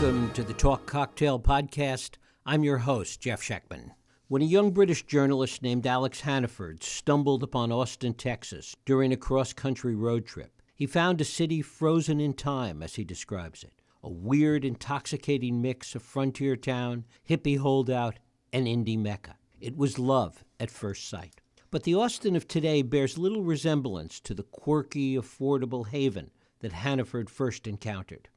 Welcome to the Talk Cocktail Podcast. I'm your host, Jeff Schechtman. When a young British journalist named Alex Hannaford stumbled upon Austin, Texas during a cross-country road trip, he found a city frozen in time, as he describes it. A weird, intoxicating mix of frontier town, hippie holdout, and indie mecca. It was love at first sight. But the Austin of today bears little resemblance to the quirky, affordable haven that Hannaford first encountered.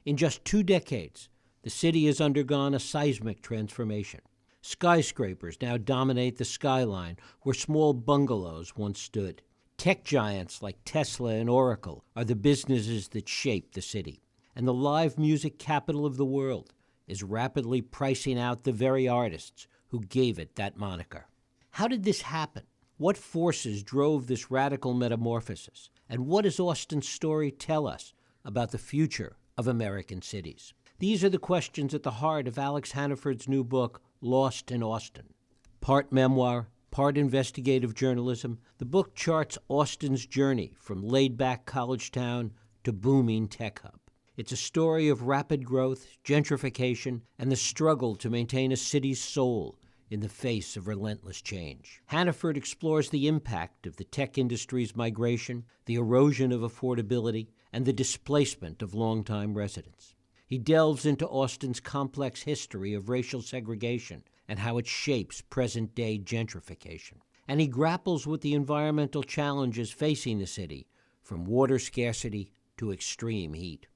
In just 2 decades, the city has undergone a seismic transformation. Skyscrapers now dominate the skyline where small bungalows once stood. Tech giants like Tesla and Oracle are the businesses that shape the city. And the live music capital of the world is rapidly pricing out the very artists who gave it that moniker. How did this happen? What forces drove this radical metamorphosis? And what does Austin's story tell us about the future of American cities? These are the questions at the heart of Alex Hannaford's new book, Lost in Austin. Part memoir, part investigative journalism, the book charts Austin's journey from laid-back college town to booming tech hub. It's a story of rapid growth, gentrification, and the struggle to maintain a city's soul in the face of relentless change. Hannaford explores the impact of the tech industry's migration, the erosion of affordability, and the displacement of longtime residents. He delves into Austin's complex history of racial segregation and how it shapes present-day gentrification. And he grapples with the environmental challenges facing the city, from water scarcity to extreme heat.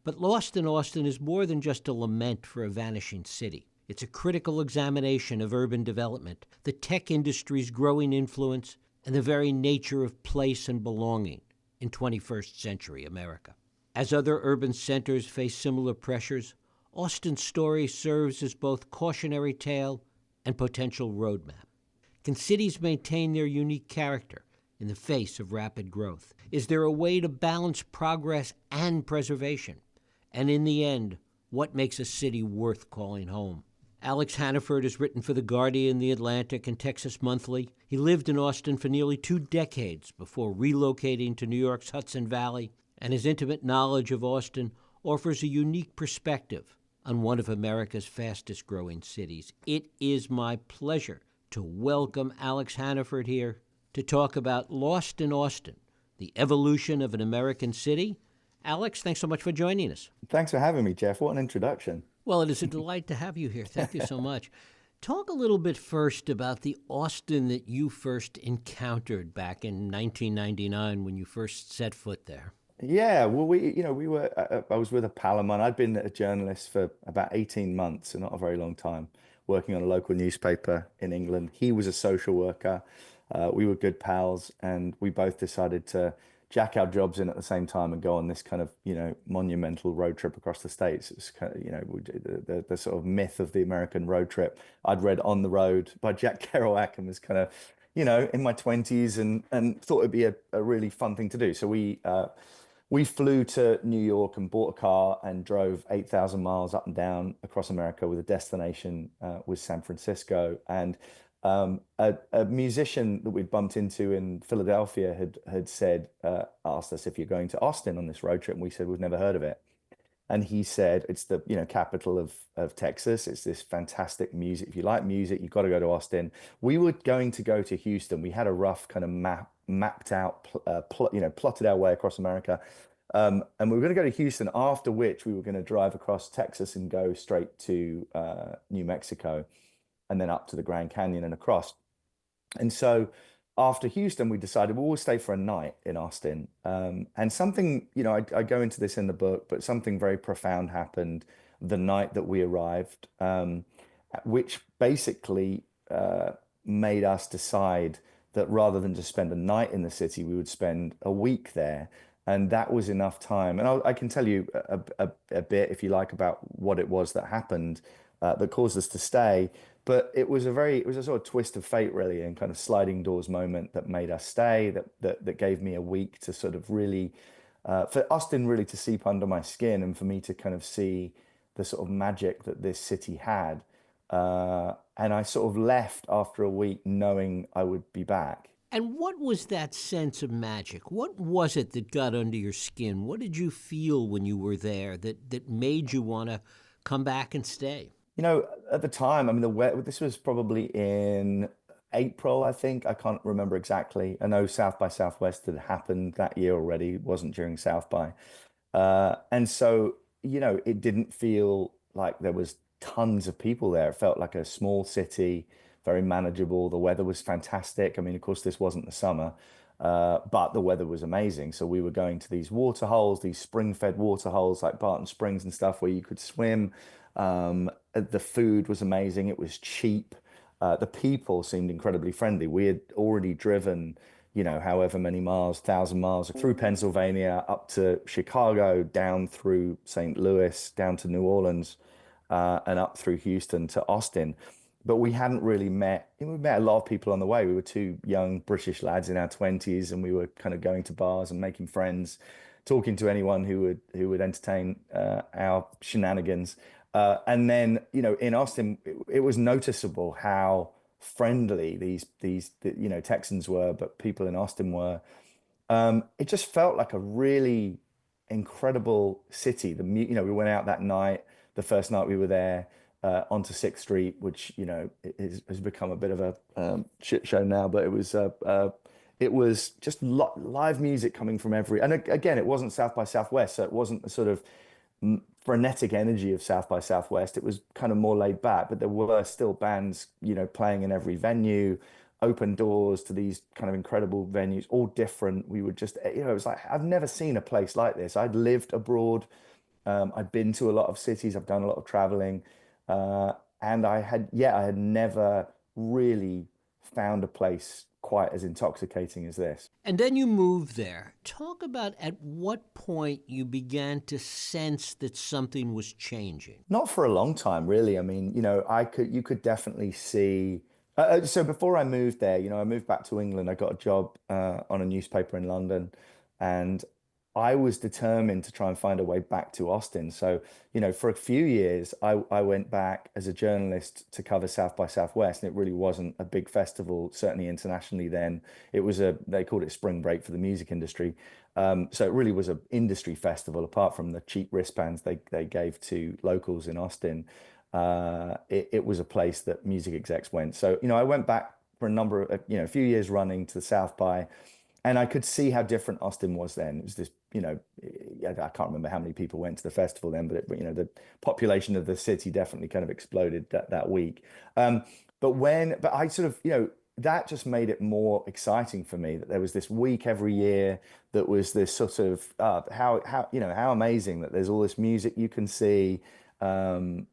But Lost in Austin is more than just a lament for a vanishing city. It's a critical examination of urban development, the tech industry's growing influence, and the very nature of place and belonging in 21st century America. As other urban centers face similar pressures, Austin's story serves as both cautionary tale and potential roadmap. Can cities maintain their unique character in the face of rapid growth? Is there a way to balance progress and preservation? And in the end, what makes a city worth calling home? Alex Hannaford has written for The Guardian, The Atlantic, and Texas Monthly. He lived in Austin for nearly 2 decades before relocating to New York's Hudson Valley, and his intimate knowledge of Austin offers a unique perspective on one of America's fastest-growing cities. It is my pleasure to welcome Alex Hannaford here to talk about Lost in Austin, the evolution of an American city. Alex, thanks so much for joining us. Thanks for having me, Jeff. What an introduction. Well, it is a delight to have you here. Thank you so much. Talk a little bit first about the Austin that you first encountered back in 1999 when you first set foot there. Yeah, well, I was with a pal of mine. I'd been a journalist for about 18 months, so not a very long time, working on a local newspaper in England. He was a social worker. We were good pals, and we both decided to jack our jobs in at the same time and go on this kind of, monumental road trip across the States. It was kind of, the sort of myth of the American road trip. I'd read On the Road by Jack Kerouac and was kind of, in my 20s and thought it'd be a really fun thing to do. So we flew to New York and bought a car and drove 8,000 miles up and down across America with a destination was San Francisco. And a musician that we'd bumped into in Philadelphia had said, asked us if you're going to Austin on this road trip. And we said, we've never heard of it. And he said, it's the capital of Texas. It's this fantastic music. If you like music, you've got to go to Austin. We were going to go to Houston. We had a rough kind of mapped out, plotted our way across America. And we were going to go to Houston, after which we were going to drive across Texas and go straight to New Mexico, and then up to the Grand Canyon and across. And so after Houston, we decided we'll stay for a night in Austin. And something, I go into this in the book, but something very profound happened the night that we arrived, which basically made us decide that rather than just spend a night in the city, we would spend a week there. And that was enough time. And I can tell you a bit, if you like, about what it was that happened that caused us to stay. But it was a sort of twist of fate, really, and kind of sliding doors moment that made us stay, that gave me a week to sort of really, for Austin really to seep under my skin and for me to kind of see the sort of magic that this city had. And I sort of left after a week knowing I would be back. And what was that sense of magic? What was it that got under your skin? What did you feel when you were there that made you want to come back and stay? At the time, I mean, this was probably in April, I think. I can't remember exactly. I know South by Southwest had happened that year already. It wasn't during South by. And so, it didn't feel like there was tons of people there. It felt like a small city, very manageable. The weather was fantastic. I mean, of course, this wasn't the summer, but the weather was amazing. So we were going to these water holes, these spring-fed water holes like Barton Springs and stuff where you could swim. The food was amazing. It was cheap. The people seemed incredibly friendly. We had already driven, however many miles, 1,000 miles through Pennsylvania, up to Chicago, down through St. Louis, down to New Orleans, and up through Houston to Austin. But we hadn't really we met a lot of people on the way. We were two young British lads in our 20s, and we were kind of going to bars and making friends, talking to anyone who would entertain our shenanigans. And then, in Austin, it was noticeable how friendly these Texans were, but people in Austin were. It just felt like a really incredible city. We went out that night, the first night we were there, onto Sixth Street, which has become a bit of a shit show now. But it was just live music coming from and again, it wasn't South by Southwest, so it wasn't the sort of frenetic energy of South by Southwest. It was kind of more laid back, but there were still bands, playing in every venue, open doors to these kind of incredible venues, all different. We would just, it was like, I've never seen a place like this. I'd lived abroad. I'd been to a lot of cities. I've done a lot of traveling. And I had never really found a place quite as intoxicating as this. And then you moved there. Talk about at what point you began to sense that something was changing. Not for a long time, really. I mean, you could definitely see. So before I moved there, I moved back to England. I got a job on a newspaper in London, and I was determined to try and find a way back to Austin. So, for a few years, I went back as a journalist to cover South by Southwest, and it really wasn't a big festival, certainly internationally then. They called it spring break for the music industry. So it really was an industry festival, apart from the cheap wristbands they gave to locals in Austin. It was a place that music execs went. So, I went back for a few years running to the South by, and I could see how different Austin was then. It was this, I can't remember how many people went to the festival then, but the population of the city definitely kind of exploded that week. But I sort of, that just made it more exciting for me that there was this week every year that was this sort of how amazing that there's all this music you can see. And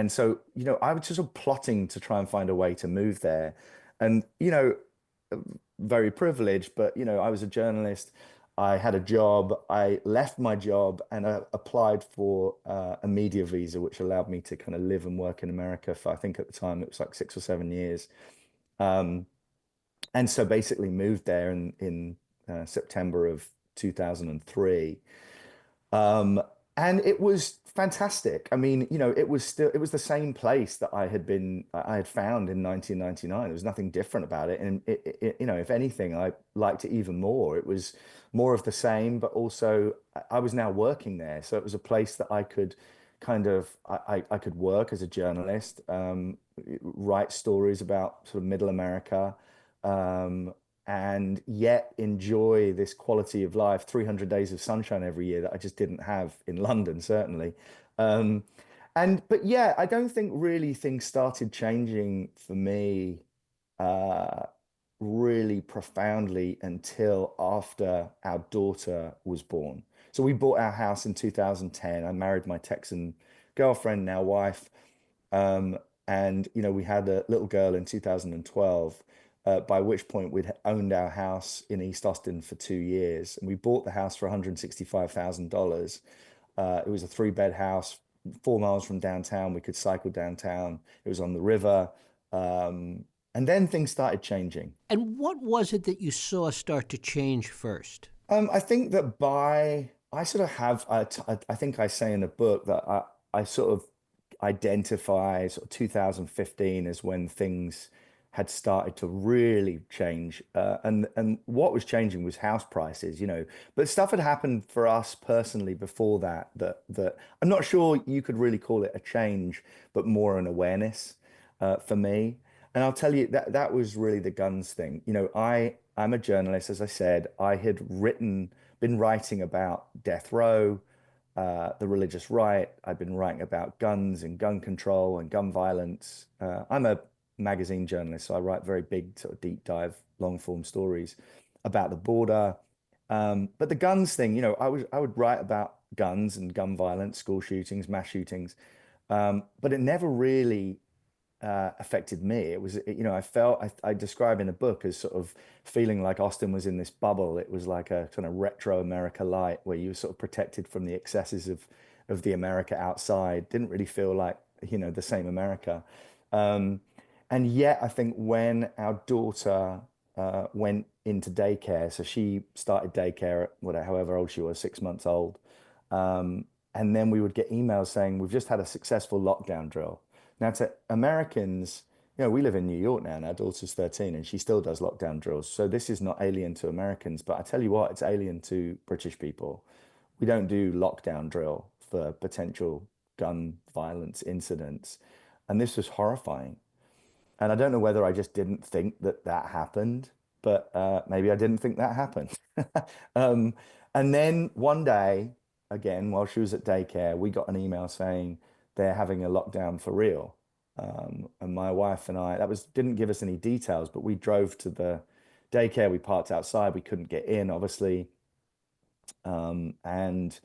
so, I was just sort of plotting to try and find a way to move there. And, very privileged, but I was a journalist. I had a job. I left my job and applied for a media visa, which allowed me to kind of live and work in America for, I think at the time it was like 6 or 7 years. Um, and so basically moved there in September of 2003. Um, and it was fantastic. I mean, it was the same place that I had found in 1999. There was nothing different about it. And if anything, I liked it even more. It was more of the same, but also I was now working there. So it was a place that I could I could work as a journalist, write stories about sort of middle America, um, and yet enjoy this quality of life, 300 days of sunshine every year that I just didn't have in London, certainly. Um, but yeah, I don't think really things started changing for me uh, really profoundly until after our daughter was born. So we bought our house in 2010. I married my Texan girlfriend, now wife. Um, and we had a little girl in 2012, by which point we'd owned our house in East Austin for 2 years. And we bought the house for $165,000. It was a three-bed house, 4 miles from downtown. We could cycle downtown. It was on the river. Um, and then things started changing. And what was it that you saw start to change first? I think that I sort of have, I think I say in the book that I sort of identify sort of 2015 as when things had started to really change. And what was changing was house prices, But stuff had happened for us personally before that I'm not sure you could really call it a change, but more an awareness for me. And I'll tell you that was really the guns thing. I'm a journalist, as I said. I had been writing about death row, the religious right. I've been writing about guns and gun control and gun violence. I'm a magazine journalist, so I write very big, sort of deep dive, long form stories about the border. But the guns thing, I would write about guns and gun violence, school shootings, mass shootings, but it never really affected me. It was, I describe in a book as sort of feeling like Austin was in this bubble. It was like a kind of retro America light where you were sort of protected from the excesses of the America outside. Didn't really feel like, the same America. Um, and yet, I think when our daughter went into daycare, so she started daycare at whatever, however old she was, 6 months old. And then we would get emails saying, we've just had a successful lockdown drill. Now, to Americans, we live in New York now, and our daughter's 13, and she still does lockdown drills. So this is not alien to Americans, but I tell you what, it's alien to British people. We don't do lockdown drill for potential gun violence incidents. And this was horrifying. And I don't know whether I just didn't think that that happened, but maybe I didn't think that happened. Um, and then one day, again, while she was at daycare, we got an email saying they're having a lockdown for real. And my wife and I, that was didn't give us any details, but we drove to the daycare. We parked outside. We couldn't get in, obviously. And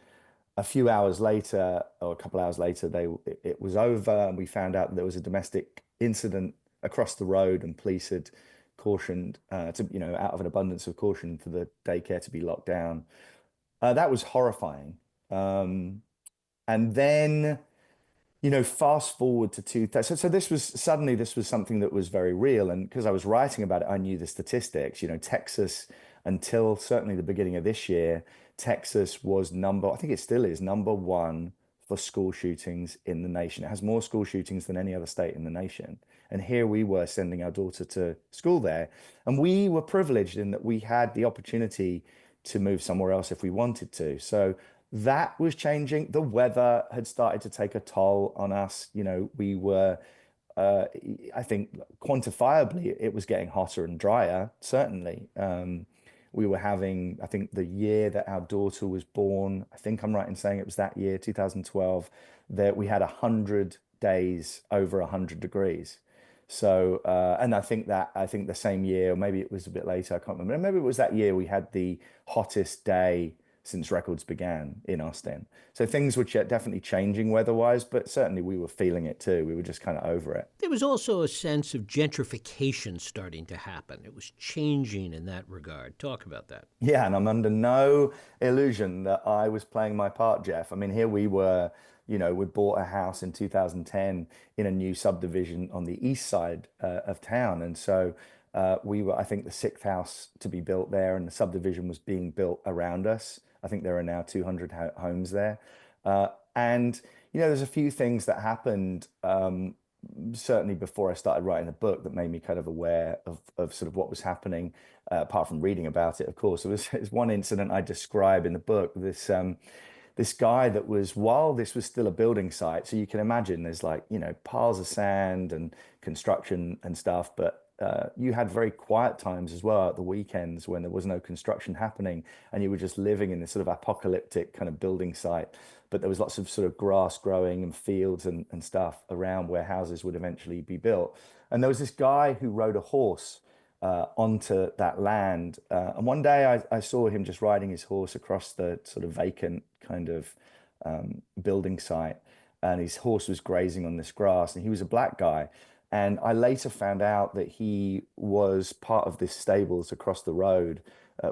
a few hours later, or a couple hours later, it was over, and we found out that there was a domestic incident across the road, and police had cautioned to, out of an abundance of caution for the daycare to be locked down. That was horrifying. And then fast forward to 2000. So this was something that was very real. And because I was writing about it, I knew the statistics. Texas, until certainly the beginning of this year, Texas was I think it still is number one for school shootings in the nation. It has more school shootings than any other state in the nation. And here we were sending our daughter to school there. And we were privileged in that we had the opportunity to move somewhere else if we wanted to. So that was changing. The weather had started to take a toll on us. We were, uh, I think, quantifiably, it was getting hotter and drier, certainly. We were having, I think, the year that our daughter was born, I think I'm right in saying it was that year, 2012, that we had 100 days over 100 degrees. So, and I think the same year, or maybe it was a bit later, I can't remember. Maybe it was that year we had the hottest day since records began in Austin. So things were definitely changing weather-wise, but certainly we were feeling it too. We were just kind of over it. There was also a sense of gentrification starting to happen. It was changing in that regard. Talk about that. Yeah, and I'm under no illusion that I was playing my part, Jeff. I mean, here we were, we bought a house in 2010 in a new subdivision on the east side of town. And so we were, I think, the sixth house to be built there, and the subdivision was being built around us. I think there are now 200 homes there. And, there's a few things that happened certainly before I started writing the book that made me kind of aware of sort of what was happening, apart from reading about it, of course. It was one incident I describe in the book, this guy that was, while this was still a building site, so you can imagine there's like, piles of sand and construction and stuff, but you had very quiet times as well at the weekends when there was no construction happening, and you were just living in this sort of apocalyptic kind of building site. But there was lots of sort of grass growing and fields and stuff around where houses would eventually be built. And there was this guy who rode a horse onto that land. And one day I saw him just riding his horse across the sort of vacant kind of building site. And his horse was grazing on this grass, and he was a black guy. And I later found out that he was part of this stables across the road,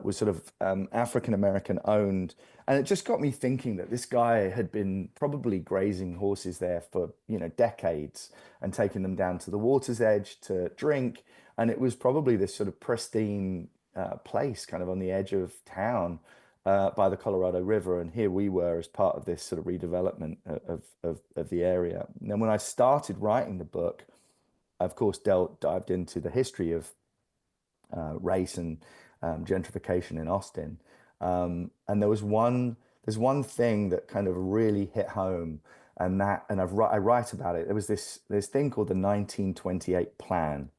was sort of African American owned. And it just got me thinking that this guy had been probably grazing horses there for, decades, and taking them down to the water's edge to drink. And it was probably this sort of pristine place kind of on the edge of town by the Colorado River. And here we were as part of this sort of redevelopment of the area. And then when I started writing the book, of course, dived into the history of race and gentrification in Austin. And there's one thing that kind of really hit home, and I write about it. There was this thing called the 1928 Plan,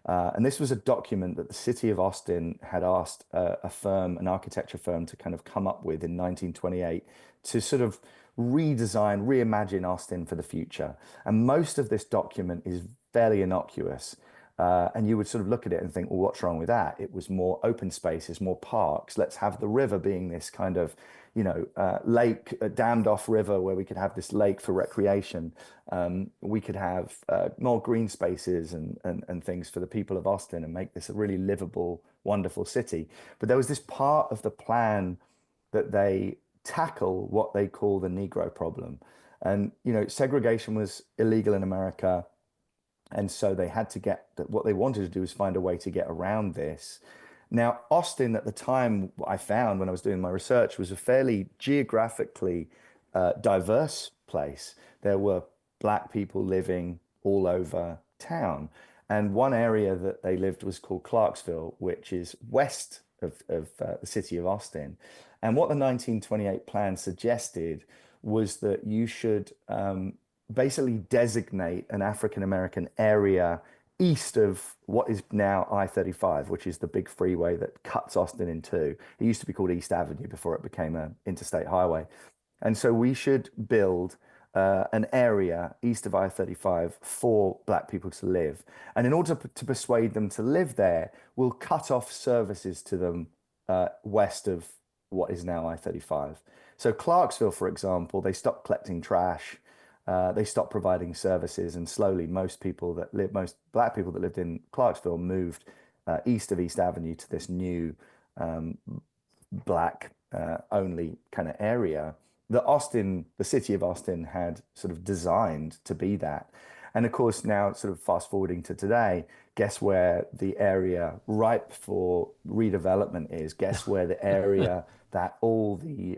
and this was a document that the city of Austin had asked an architecture firm, to kind of come up with in 1928 to sort of reimagine Austin for the future. And most of this document is fairly innocuous. And you would sort of look at it and think, well, what's wrong with that? It was more open spaces, more parks. Let's have the river being this kind of, lake, a dammed off river where we could have this lake for recreation. We could have more green spaces and things for the people of Austin, and make this a really livable, wonderful city. But there was this part of the plan that they tackle what they call the Negro problem. And, segregation was illegal in America. And so they had to what they wanted to do was find a way to get around this. Now, Austin at the time, what I found when I was doing my research, was a fairly geographically diverse place. There were Black people living all over town. And one area that they lived was called Clarksville, which is west of the city of Austin. And what the 1928 plan suggested was that you should basically designate an African American area east of what is now I-35, which is the big freeway that cuts Austin in two. It used to be called East Avenue before it became an interstate highway. And so we should build an area east of I-35 for Black people to live. And in order to persuade them to live there, we'll cut off services to them west of what is now I-35. So Clarksville, for example, they stopped collecting trash. They stopped providing services, and slowly most Black people that lived in Clarksville moved east of East Avenue to this new Black only kind of area that the city of Austin had sort of designed to be that. And of course, now sort of fast forwarding to today, guess where the area ripe for redevelopment is? Guess where the area that all the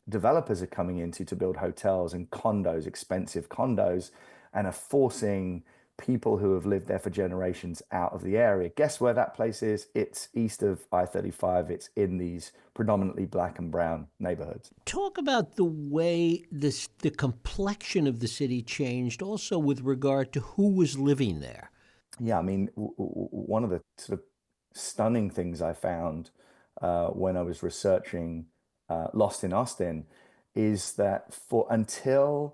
developers are coming into to build hotels and condos, expensive condos, and are forcing people who have lived there for generations out of the area. Guess where that place is? It's east of I-35. It's in these predominantly Black and brown neighborhoods. Talk about the way the complexion of the city changed, also with regard to who was living there. Yeah, I mean, one of the sort of stunning things I found when I was researching Lost in Austin is that for the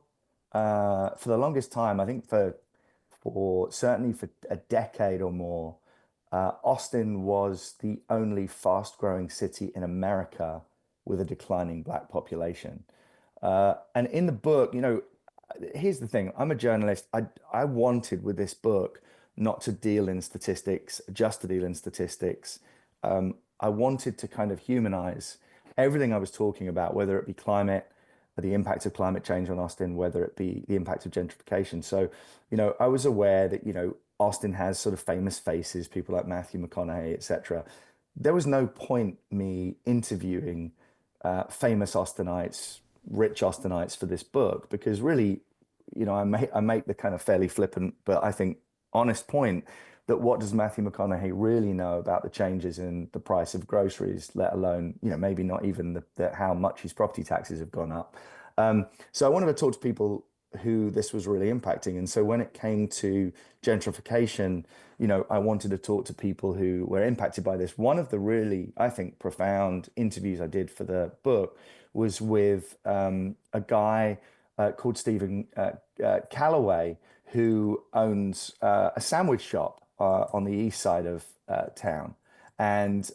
longest time, I think certainly for a decade or more, Austin was the only fast-growing city in America with a declining Black population. And in the book, here's the thing. I'm a journalist. I wanted with this book not to deal in statistics, just to deal in statistics. I wanted to kind of humanize everything I was talking about, whether it be climate, the impact of climate change on Austin, whether it be the impact of gentrification. So, I was aware that, Austin has sort of famous faces, people like Matthew McConaughey, etc. There was no point me interviewing famous Austinites, rich Austinites for this book, because really, I make the kind of fairly flippant, but I think honest point that what does Matthew McConaughey really know about the changes in the price of groceries, let alone, maybe not even how much his property taxes have gone up. So I wanted to talk to people who this was really impacting. And so when it came to gentrification, I wanted to talk to people who were impacted by this. One of the really, I think, profound interviews I did for the book was with a guy called Stephen Calloway, who owns a sandwich shop on the east side of town. And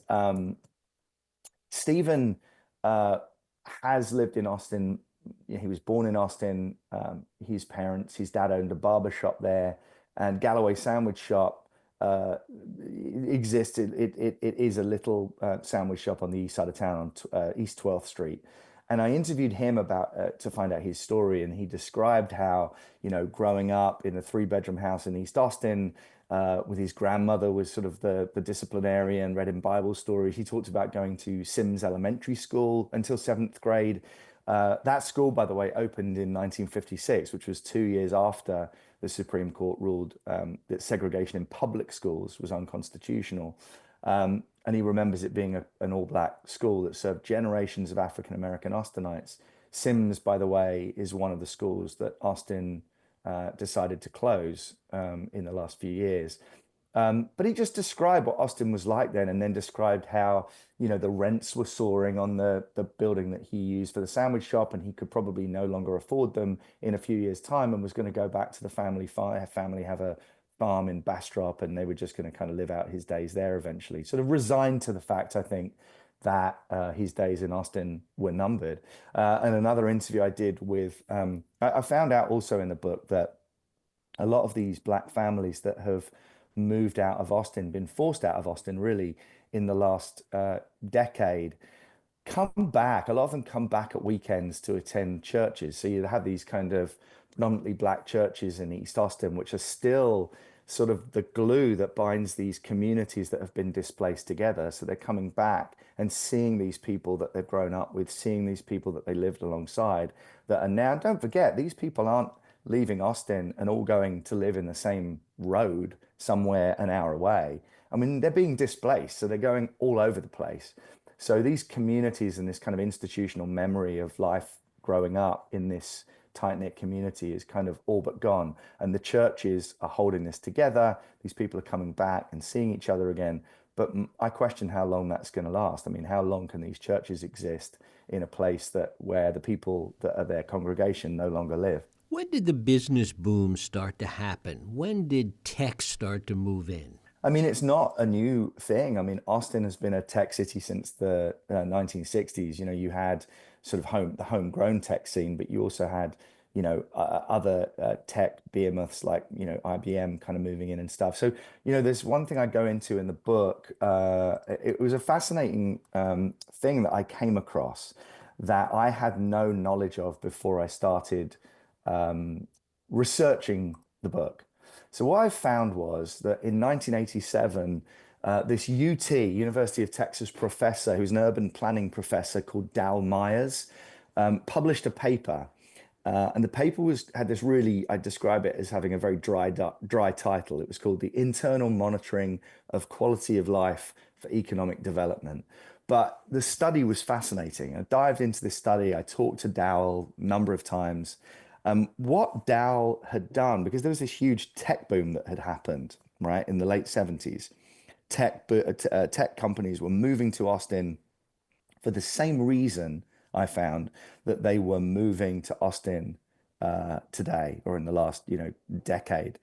Stephen has lived in Austin. He was born in Austin. His dad owned a barber shop there, and Galloway Sandwich Shop exists. It is a little sandwich shop on the east side of town, on East 12th Street. And I interviewed him about to find out his story, and he described how, growing up in a 3-bedroom house in East Austin, with his grandmother was sort of the disciplinarian, read him Bible stories. He talked about going to Sims Elementary School until 7th grade. That school, by the way, opened in 1956, which was 2 years after the Supreme Court ruled that segregation in public schools was unconstitutional. And he remembers it being an all-black school that served generations of African American Austinites. Sims, by the way, is one of the schools that Austin decided to close in the last few years. But he just described what Austin was like then, and then described how, the rents were soaring on the building that he used for the sandwich shop, and he could probably no longer afford them in a few years' time, and was going to go back to the family have a farm in Bastrop, and they were just going to kind of live out his days there eventually. Sort of resigned to the fact, I think, that his days in Austin were numbered. And another interview I did with, I found out also in the book that a lot of these black families that have moved out of Austin, been forced out of Austin really in the last decade, come back. A lot of them come back at weekends to attend churches. So you have these kind of predominantly black churches in East Austin, which are still sort of the glue that binds these communities that have been displaced together. So they're coming back and seeing these people that they've grown up with, seeing these people that they lived alongside that are now, don't forget, these people aren't leaving Austin and all going to live in the same road somewhere an hour away. I mean, they're being displaced, so they're going all over the place. So these communities and this kind of institutional memory of life growing up in this tight-knit community is kind of all but gone. And the churches are holding this together. These people are coming back and seeing each other again. But I question how long that's going to last. I mean, how long can these churches exist in a place where the people that are their congregation no longer live? When did the business boom start to happen? When did tech start to move in? I mean, it's not a new thing. I mean, Austin has been a tech city since the 1960s. You had sort of the homegrown tech scene, but you also had, other tech behemoths like, IBM kind of moving in and stuff. So, there's one thing I go into in the book. It was a fascinating thing that I came across that I had no knowledge of before I started researching the book. So what I found was that in 1987, this University of Texas professor, who's an urban planning professor called Dal Myers, published a paper. And the paper had this really, I describe it as having a very dry title. It was called The Internal Monitoring of Quality of Life for Economic Development. But the study was fascinating. I dived into this study. I talked to Dal a number of times. What Dow had done, because there was this huge tech boom that had happened, right, in the late 70s. Tech companies were moving to Austin for the same reason I found that they were moving to Austin today or in the last, decade.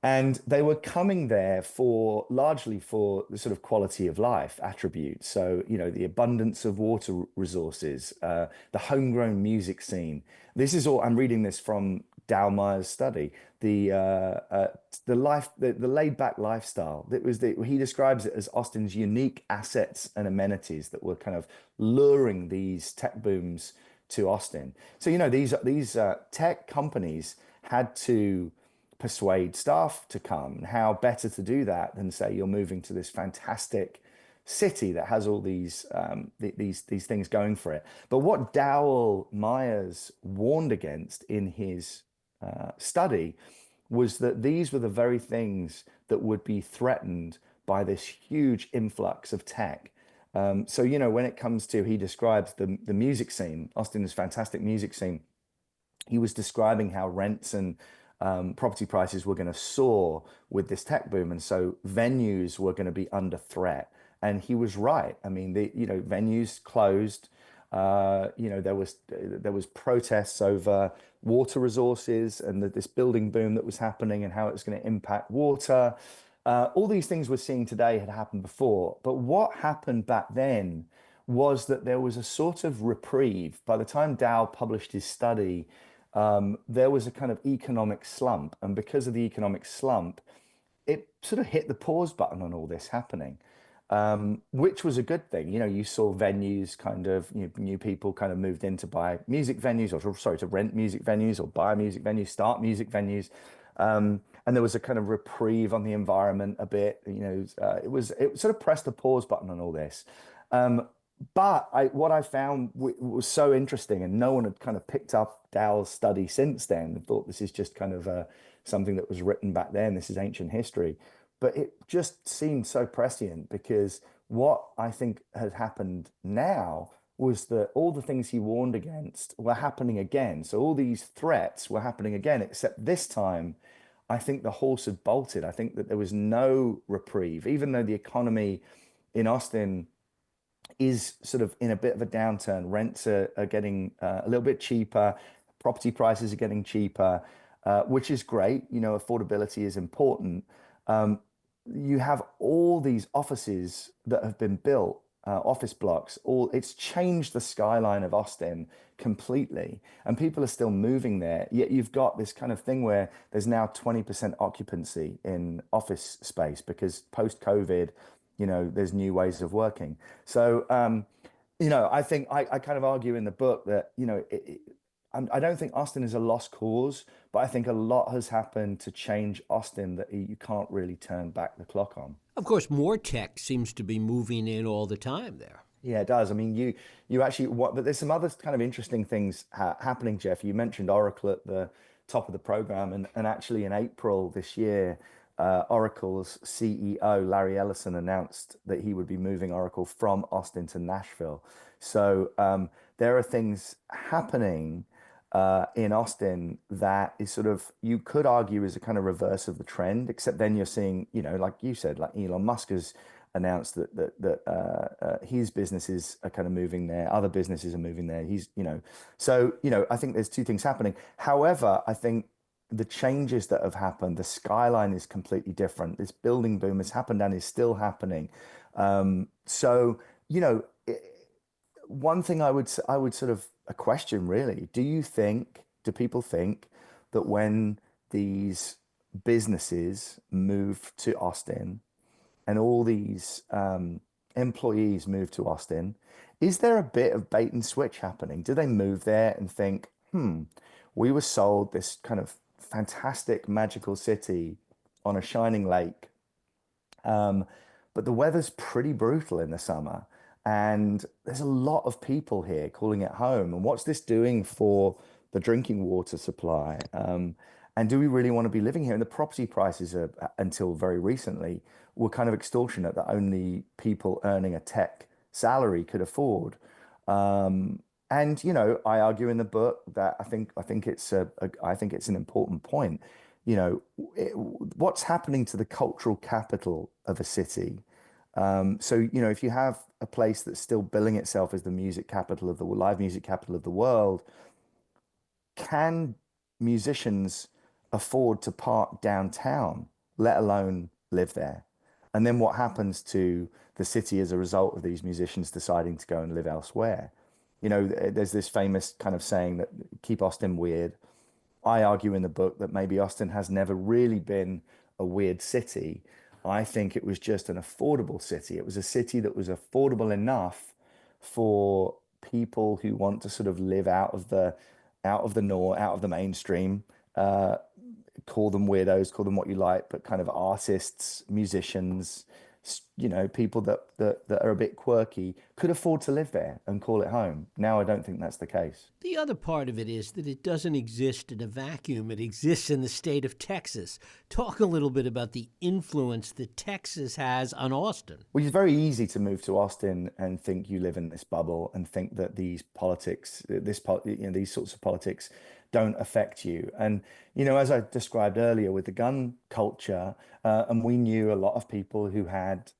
And they were coming there largely for the sort of quality of life attributes. So, the abundance of water resources, the homegrown music scene. This is all, I'm reading this from Dallmeyer's study, the laid back lifestyle. He describes it as Austin's unique assets and amenities that were kind of luring these tech booms to Austin. So, these tech companies had to persuade staff to come. How better to do that than say you're moving to this fantastic city that has all these things going for it. But what Dowell Myers warned against in his study was that these were the very things that would be threatened by this huge influx of tech. So, when it comes to, he describes the music scene, Austin's fantastic music scene. He was describing how rents and property prices were going to soar with this tech boom, and so venues were going to be under threat. And he was right. I mean, venues closed. There was protests over water resources and this building boom that was happening and how it was going to impact water. All these things we're seeing today had happened before. But what happened back then was that there was a sort of reprieve. By the time Dow published his study, there was a kind of economic slump. And because of the economic slump, it sort of hit the pause button on all this happening, which was a good thing. You saw venues kind of, new people kind of moved in to buy music venues, or sorry, to rent music venues or buy music venues, start music venues. And there was a kind of reprieve on the environment a bit. It sort of pressed the pause button on all this. But what I found was so interesting, and no one had kind of picked up Dow's study since then and thought this is just kind of something that was written back then. This is ancient history. But it just seemed so prescient because what I think had happened now was that all the things he warned against were happening again. So all these threats were happening again, except this time, I think the horse had bolted. I think that there was no reprieve, even though the economy in Austin is sort of in a bit of a downturn. Rents are getting a little bit cheaper, property prices are getting cheaper, which is great. You know, affordability is important. Um, you have all these offices that have been built, office blocks. All it's changed the skyline of Austin completely, and people are still moving there. Yet you've got this kind of thing where there's now 20% occupancy in office space because post-COVID, there's new ways of working. So, I think I kind of argue in the book that, I don't think Austin is a lost cause, but I think a lot has happened to change Austin that you can't really turn back the clock on. Of course, more tech seems to be moving in all the time there. Yeah, it does. I mean, you actually but there's some other kind of interesting things happening, Jeff. You mentioned Oracle at the top of the program, and actually in April this year, Oracle's CEO Larry Ellison announced that he would be moving Oracle from Austin to Nashville. So there are things happening in Austin that is sort of, you could argue, is a kind of reverse of the trend, except then you're seeing, like you said, like Elon Musk has announced that his businesses are kind of moving there, other businesses are moving there. So I think there's two things happening. However, I think the changes that have happened, the skyline is completely different. This building boom has happened and is still happening. So one thing I would sort of a question really, do people think that when these businesses move to Austin and all these employees move to Austin, is there a bit of bait and switch happening? Do they move there and think, we were sold this kind of fantastic magical city on a shining lake, um, but the weather's pretty brutal in the summer, and there's a lot of people here calling it home. And what's this doing for the drinking water supply? And do we really want to be living here? And the property prices are, until very recently, were kind of extortionate that only people earning a tech salary could afford. And I argue in the book that I think it's an important point. What's happening to the cultural capital of a city? So if you have a place that's still billing itself as the music capital of the live music capital of the world, can musicians afford to park downtown, let alone live there? And then what happens to the city as a result of these musicians deciding to go and live elsewhere? There's this famous kind of saying that keep Austin weird. I argue in the book that maybe Austin has never really been a weird city. I think it was just an affordable city. It was a city that was affordable enough for people who want to sort of live out of the norm, out of the mainstream. Uh, Call them weirdos, call them what you like, but kind of artists, musicians, people that are a bit quirky could afford to live there and call it home. Now I don't think that's the case. The other part of it is that it doesn't exist in a vacuum. It exists in the state of Texas. Talk a little bit about the influence that Texas has on Austin. Well, it's very easy to move to Austin and think you live in this bubble and think that these sorts of politics don't affect you. And as I described earlier with the gun culture, and we knew a lot of people who had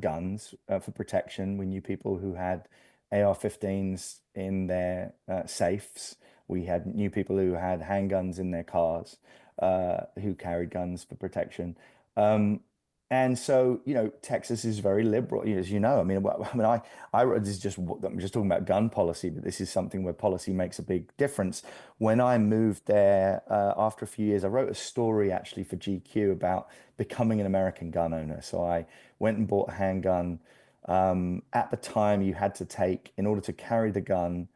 guns for protection. We knew people who had AR-15s in their safes. We had knew people who had handguns in their cars, who carried guns for protection. Um, and so, Texas is very liberal, as you know. I mean, this is just, I'm just talking about gun policy, but this is something where policy makes a big difference. When I moved there, after a few years, I wrote a story actually for GQ about becoming an American gun owner. So I went and bought a handgun. At the time, you had to take, in order to carry the gun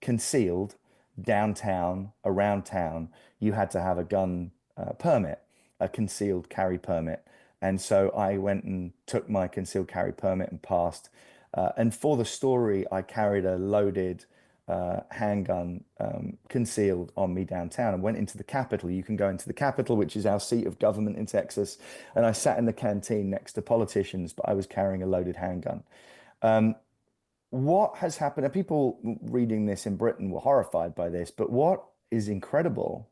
concealed downtown, around town, you had to have a gun permit, a concealed carry permit. And so I went and took my concealed carry permit and passed. And for the story, I carried a loaded handgun concealed on me downtown and went into the Capitol. You can go into the Capitol, which is our seat of government in Texas. And I sat in the canteen next to politicians, but I was carrying a loaded handgun. What has happened? And people reading this in Britain were horrified by this, but what is incredible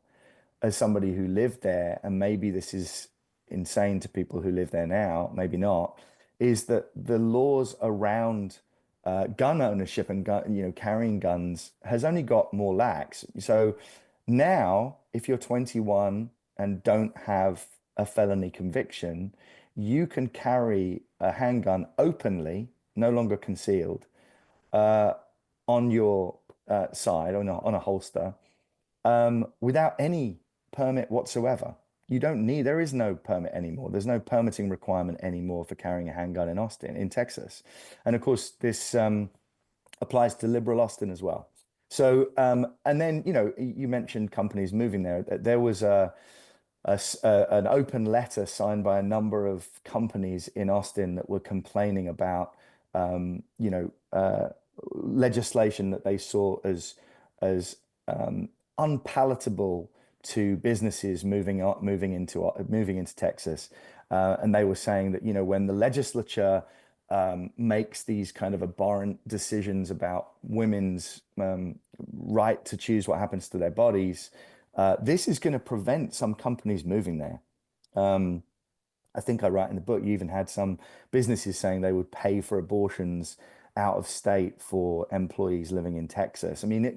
as somebody who lived there, and maybe this is insane to people who live there now, maybe not, is that the laws around gun ownership and gun, carrying guns has only got more lax. So now, if you're 21 and don't have a felony conviction, you can carry a handgun openly, no longer concealed, uh, on your side, on a holster, without any permit whatsoever. You don't need, there is no permit anymore. There's no permitting requirement anymore for carrying a handgun in Austin, in Texas. And of course, this applies to liberal Austin as well. So, and then, you mentioned companies moving there. There was an open letter signed by a number of companies in Austin that were complaining about, um, you know, uh, legislation that they saw as unpalatable to businesses moving into Texas, and they were saying that when the legislature makes these kind of abhorrent decisions about women's right to choose what happens to their bodies, this is going to prevent some companies moving there. Um, I think I write in the book, you even had some businesses saying they would pay for abortions out of state for employees living in Texas. I mean,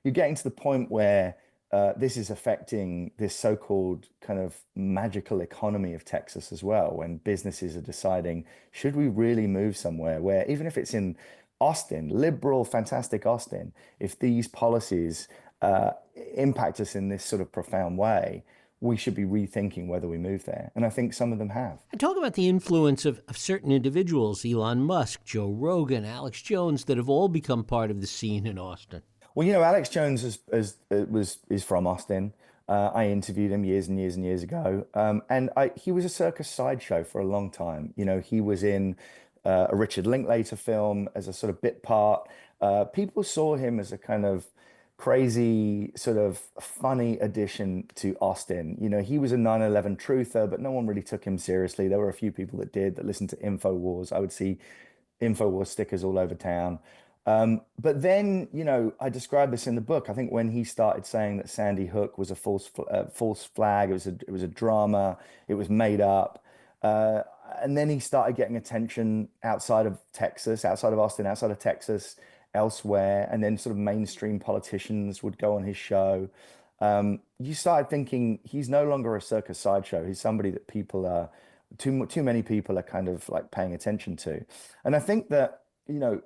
you're getting to the point where this is affecting this so-called kind of magical economy of Texas as well, when businesses are deciding, should we really move somewhere where, even if it's in Austin, liberal, fantastic Austin, if these policies impact us in this sort of profound way, we should be rethinking whether we move there. And I think some of them have. I talk about the influence of certain individuals, Elon Musk, Joe Rogan, Alex Jones, that have all become part of the scene in Austin. Well, Alex Jones is from Austin. I interviewed him years and years and years ago, and he was a circus sideshow for a long time. He was in a Richard Linklater film as a sort of bit part. People saw him as a kind of crazy, sort of funny addition to Austin. He was a 9/11 truther, but no one really took him seriously. There were a few people that listened to InfoWars. I would see InfoWars stickers all over town. But then, I described this in the book. I think when he started saying that Sandy Hook was a false flag, it was a drama, it was made up. Uh, and then he started getting attention outside of Texas, outside of Austin, outside of Texas, elsewhere. And then sort of mainstream politicians would go on his show. You started thinking he's no longer a circus sideshow. He's somebody that people are too many people are kind of like paying attention to. And I think that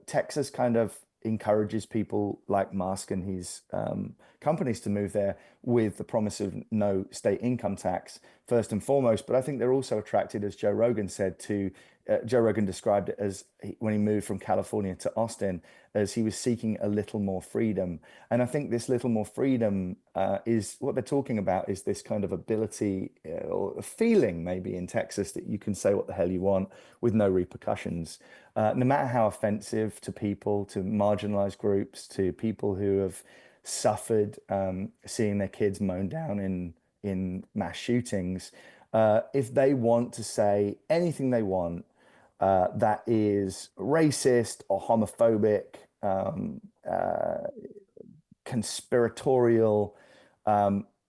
Texas kind of encourages people like Musk and his companies to move there with the promise of no state income tax, first and foremost. But I think they're also attracted, as Joe Rogan said, to Joe Rogan described it as when he moved from California to Austin, as he was seeking a little more freedom. And I think this little more freedom is what they're talking about, is this kind of ability or a feeling maybe in Texas that you can say what the hell you want with no repercussions. No matter how offensive to people, to marginalized groups, to people who have suffered seeing their kids mown down in mass shootings, if they want to say anything they want that is racist or homophobic, conspiratorial,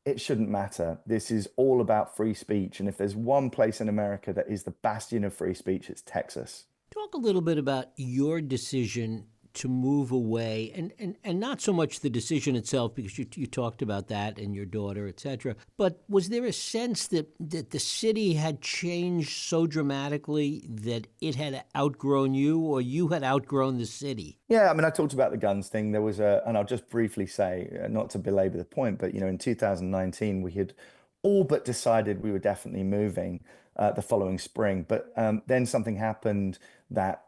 it shouldn't matter. This is all about free speech. And if there's one place in America that is the bastion of free speech, it's Texas. Talk a little bit about your decision to move away, and not so much the decision itself, because you talked about that and your daughter, etc. But was there a sense that the city had changed so dramatically that it had outgrown you, or you had outgrown the city? Yeah, I mean, I talked about the guns thing. There was and I'll just briefly say, not to belabor the point, but in 2019, we had all but decided we were definitely moving the following spring. But then something happened that,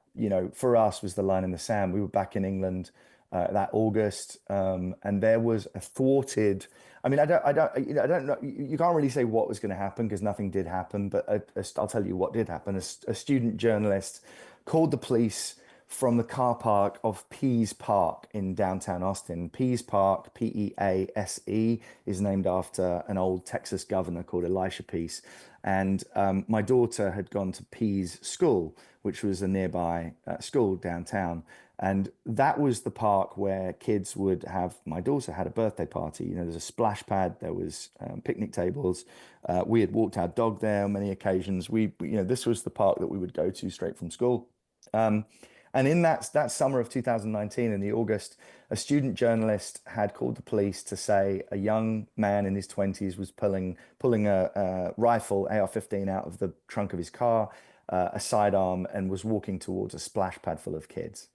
for us was the line in the sand. We were back in England that August, and there was a thwarted. I mean, I don't know. You can't really say what was going to happen because nothing did happen. But I'll tell you what did happen. A student journalist called the police from the car park of Pease Park in downtown Austin. Pease Park, Pease, is named after an old Texas governor called Elisha Pease. And my daughter had gone to Pease School, which was a nearby school downtown. And that was the park where kids would have. My daughter had a birthday party. There's a splash pad, there was picnic tables. We had walked our dog there on many occasions. This was the park that we would go to straight from school. Um, and in that summer of 2019, in the August, a student journalist had called the police to say a young man in his 20s was pulling a rifle, AR-15, out of the trunk of his car, a sidearm, and was walking towards a splash pad full of kids.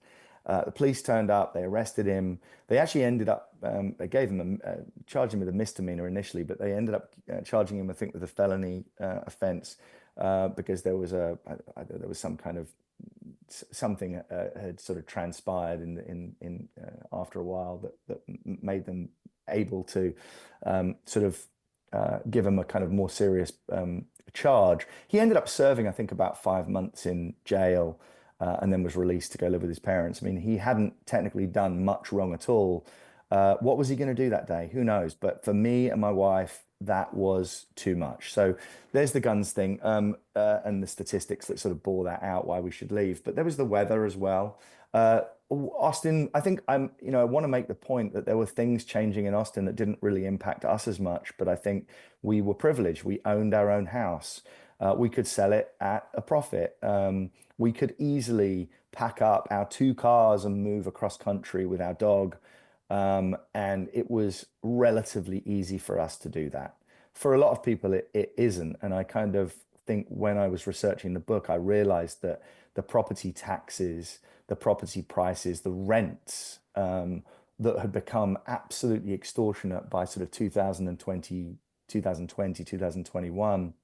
The police turned up, they arrested him. They actually ended up, they gave him charged him with a misdemeanor initially, but they ended up charging him, I think, with a felony offense because there was some kind of something had sort of transpired in after a while that made them able to sort of give him a kind of more serious charge. He ended up serving, I think, about 5 months in jail and then was released to go live with his parents. I mean, he hadn't technically done much wrong at all. What was he going to do that day? Who knows? But for me and my wife, that was too much. So there's the guns thing and the statistics that sort of bore that out why we should leave. But there was the weather as well. Austin, I think I want to make the point that there were things changing in Austin that didn't really impact us as much. But I think we were privileged. We owned our own house. We could sell it at a profit. We could easily pack up our 2 cars and move across country with our dog. And it was relatively easy for us to do that. For a lot of people, it isn't. And I kind of think when I was researching the book, I realized that the property taxes, the property prices, the rents that had become absolutely extortionate by sort of 2021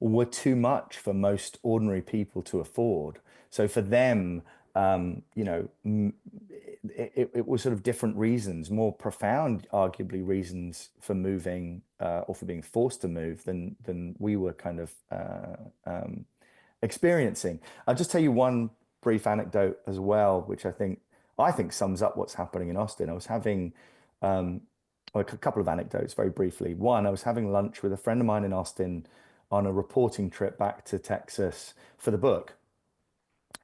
were too much for most ordinary people to afford. So for them, it was sort of different reasons, more profound, arguably, reasons for moving or for being forced to move than we were kind of experiencing. I'll just tell you one brief anecdote as well, which I think sums up what's happening in Austin. I was having a couple of anecdotes very briefly. One, I was having lunch with a friend of mine in Austin on a reporting trip back to Texas for the book.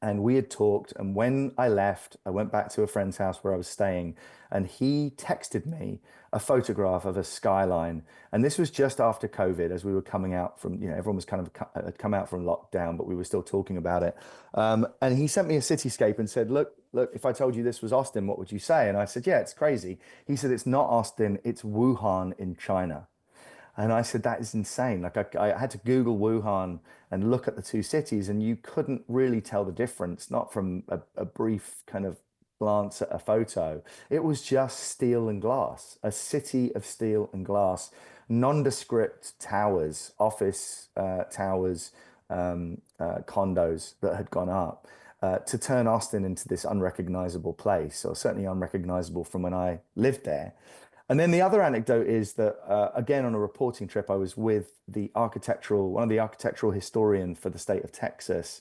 And we had talked, and when I left, I went back to a friend's house where I was staying, and he texted me a photograph of a skyline. And this was just after COVID, as we were coming out from, everyone was kind of had come out from lockdown, but we were still talking about it. And he sent me a cityscape and said, look, if I told you this was Austin, what would you say? And I said, yeah, it's crazy. He said, it's not Austin, it's Wuhan in China. And I said, that is insane. Like I had to Google Wuhan and look at the two cities, and you couldn't really tell the difference, not from a brief kind of glance at a photo. It was just steel and glass, a city of steel and glass, nondescript towers, office towers, condos that had gone up to turn Austin into this unrecognizable place, or certainly unrecognizable from when I lived there. And then the other anecdote is that, again, on a reporting trip, I was with one of the architectural historians for the state of Texas,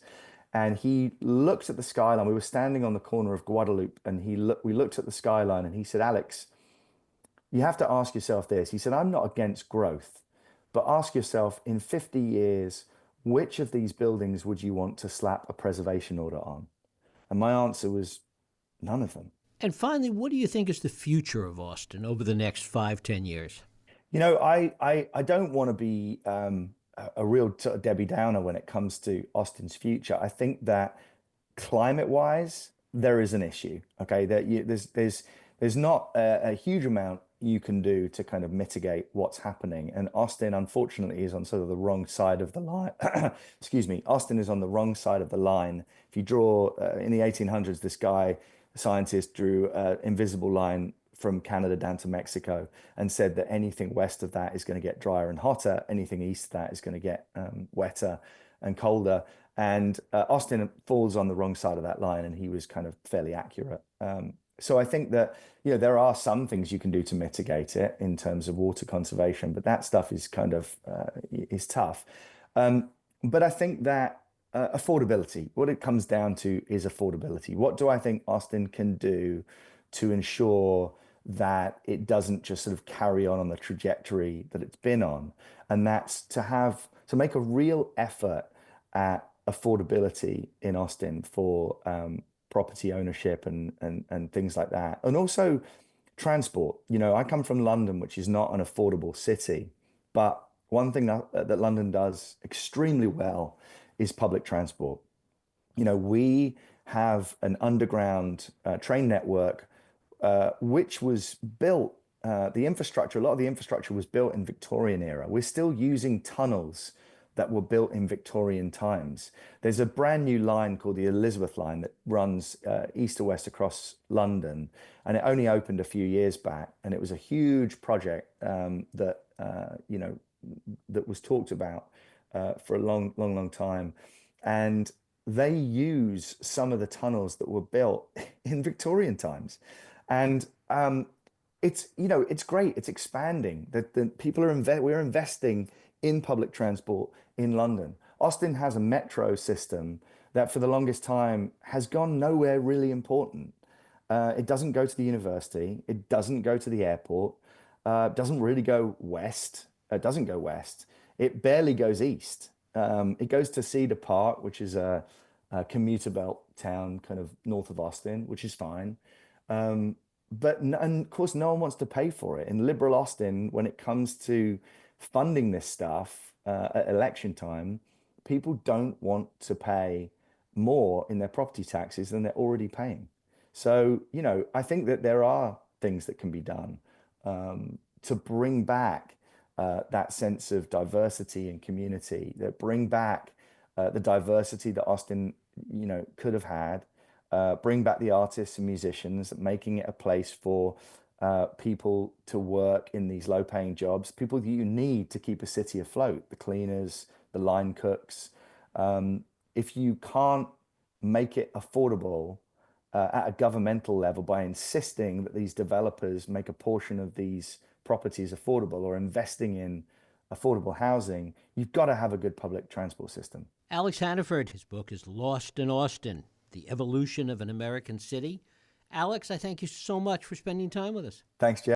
and he looked at the skyline. We were standing on the corner of Guadalupe, and we looked at the skyline, and he said, Alex, you have to ask yourself this. He said, I'm not against growth, but ask yourself, in 50 years, which of these buildings would you want to slap a preservation order on? And my answer was none of them. And finally, what do you think is the future of Austin over the next 5, 10 years? I don't want to be a real sort of Debbie Downer when it comes to Austin's future. I think that climate-wise, there is an issue. Okay, there's not a huge amount you can do to kind of mitigate what's happening. And Austin, unfortunately, is on sort of the wrong side of the line. Excuse me. Austin is on the wrong side of the line. If you draw in the 1800s, this guy, a scientist, drew an invisible line from Canada down to Mexico and said that anything west of that is going to get drier and hotter. Anything east of that is going to get wetter and colder. And Austin falls on the wrong side of that line, and he was kind of fairly accurate. So I think that there are some things you can do to mitigate it in terms of water conservation, but that stuff is kind of is tough. But I think that affordability. What it comes down to is affordability. What do I think Austin can do to ensure that it doesn't just sort of carry on the trajectory that it's been on? And that's to make a real effort at affordability in Austin for property ownership and things like that. And also transport. I come from London, which is not an affordable city, but one thing that London does extremely well is public transport. We have an underground train network, which was built, a lot of the infrastructure was built in Victorian era. We're still using tunnels that were built in Victorian times. There's a brand new line called the Elizabeth line that runs east to west across London, and it only opened a few years back. And it was a huge project that was talked about for a long time. And they use some of the tunnels that were built in Victorian times. And it's great. It's expanding. That people we're investing in public transport in London. Austin has a metro system that for the longest time has gone nowhere really important. It doesn't go to the university. It doesn't go to the airport. Doesn't really go west. It doesn't go west. It barely goes east. It goes to Cedar Park, which is a commuter belt town kind of north of Austin, which is fine. And of course, no one wants to pay for it. In liberal Austin, when it comes to funding this stuff at election time, people don't want to pay more in their property taxes than they're already paying. So, I think that there are things that can be done to bring back that sense of diversity and community, that bring back the diversity that Austin, could have had, bring back the artists and musicians, making it a place for people to work in these low-paying jobs, people that you need to keep a city afloat, the cleaners, the line cooks. If you can't make it affordable at a governmental level by insisting that these developers make a portion of these properties affordable or investing in affordable housing, you've got to have a good public transport system. Alex Hannaford, his book is Lost in Austin, The Evolution of an American City. Alex, I thank you so much for spending time with us. Thanks, Jeff.